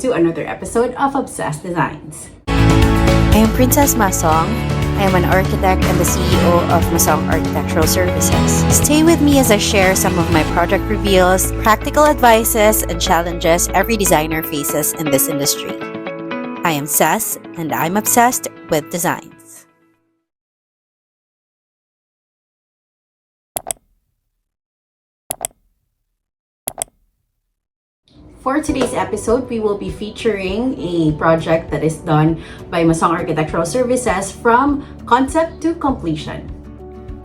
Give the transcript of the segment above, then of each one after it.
to another episode of Obsessed Designs. I am Princess Masong. I am an architect and the CEO of Masong Architectural Services. Stay with me as I share some of my project reveals, practical advices, and challenges every designer faces in this industry. I am Cez, and I'm obsessed with designs. For today's episode, we will be featuring a project that is done by Masong Architectural Services from concept to completion.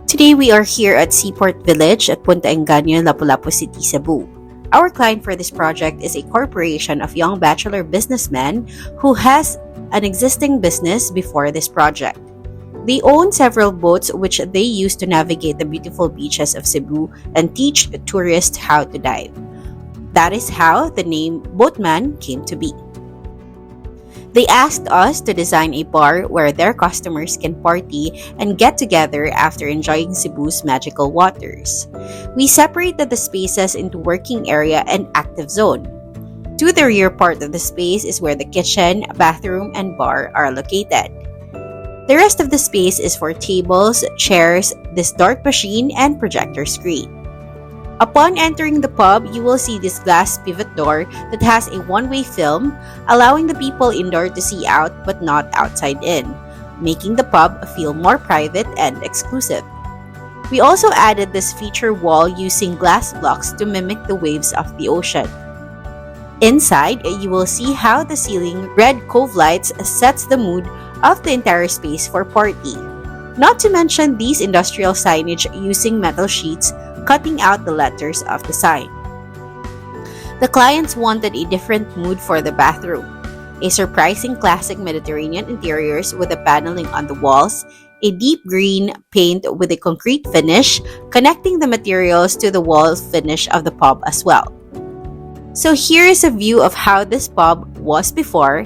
Today we are here at Seaport Village at Punta Engaño, Lapu-Lapu City, Cebu. Our client for this project is a corporation of young bachelor businessmen who has an existing business before this project. They own several boats which they use to navigate the beautiful beaches of Cebu and teach tourists how to dive. That is how the name BOATMAN came to be. They asked us to design a bar where their customers can party and get together after enjoying Cebu's magical waters. We separated the spaces into working area and active zone. To the rear part of the space is where the kitchen, bathroom, and bar are located. The rest of the space is for tables, chairs, this dart machine, and projector screen. Upon entering the pub, you will see this glass pivot door that has a one-way film, allowing the people indoor to see out but not outside in, making the pub feel more private and exclusive. We also added this feature wall using glass blocks to mimic the waves of the ocean. Inside, you will see how the ceiling red cove lights sets the mood of the entire space for party. Not to mention these industrial signage using metal sheets cutting out the letters of the sign. The clients wanted a different mood for the bathroom. A surprising classic Mediterranean interiors with the paneling on the walls, a deep green paint with a concrete finish, connecting the materials to the wall finish of the pub as well. So here is a view of how this pub was before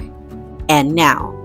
and now.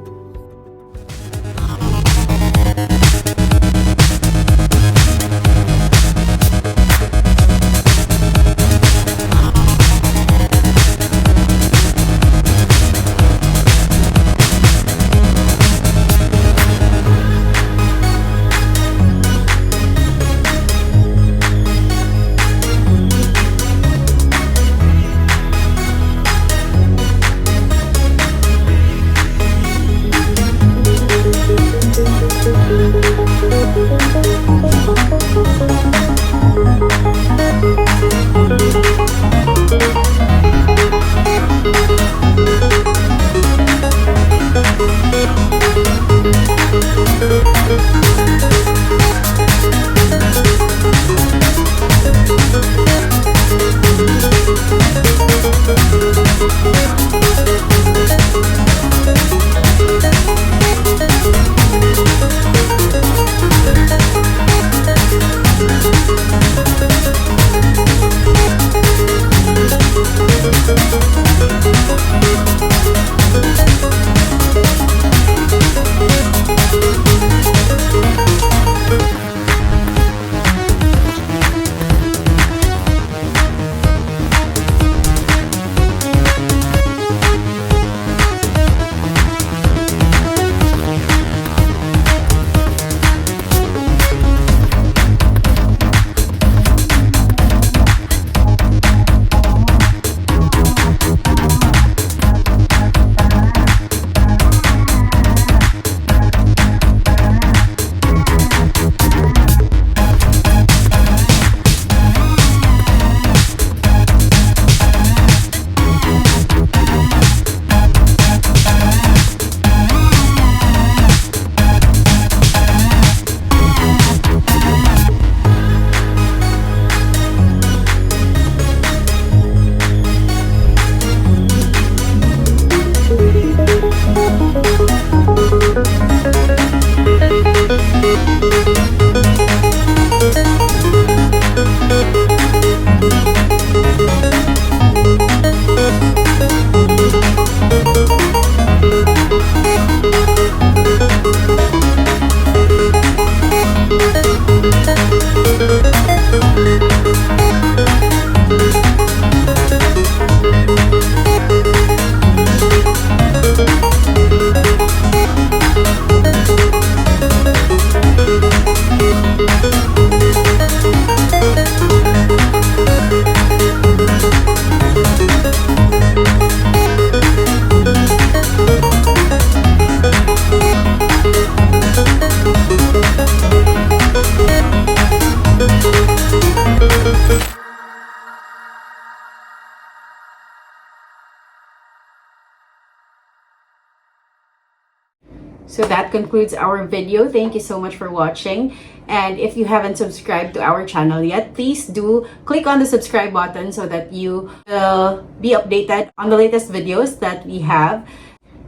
So that concludes our video. Thank you so much for watching. And if you haven't subscribed to our channel yet, please do click on the subscribe button so that you will be updated on the latest videos that we have.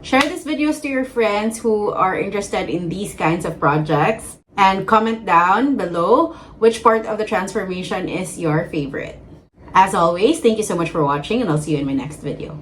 Share these videos to your friends who are interested in these kinds of projects. And comment down below which part of the transformation is your favorite. As always, thank you so much for watching, and I'll see you in my next video.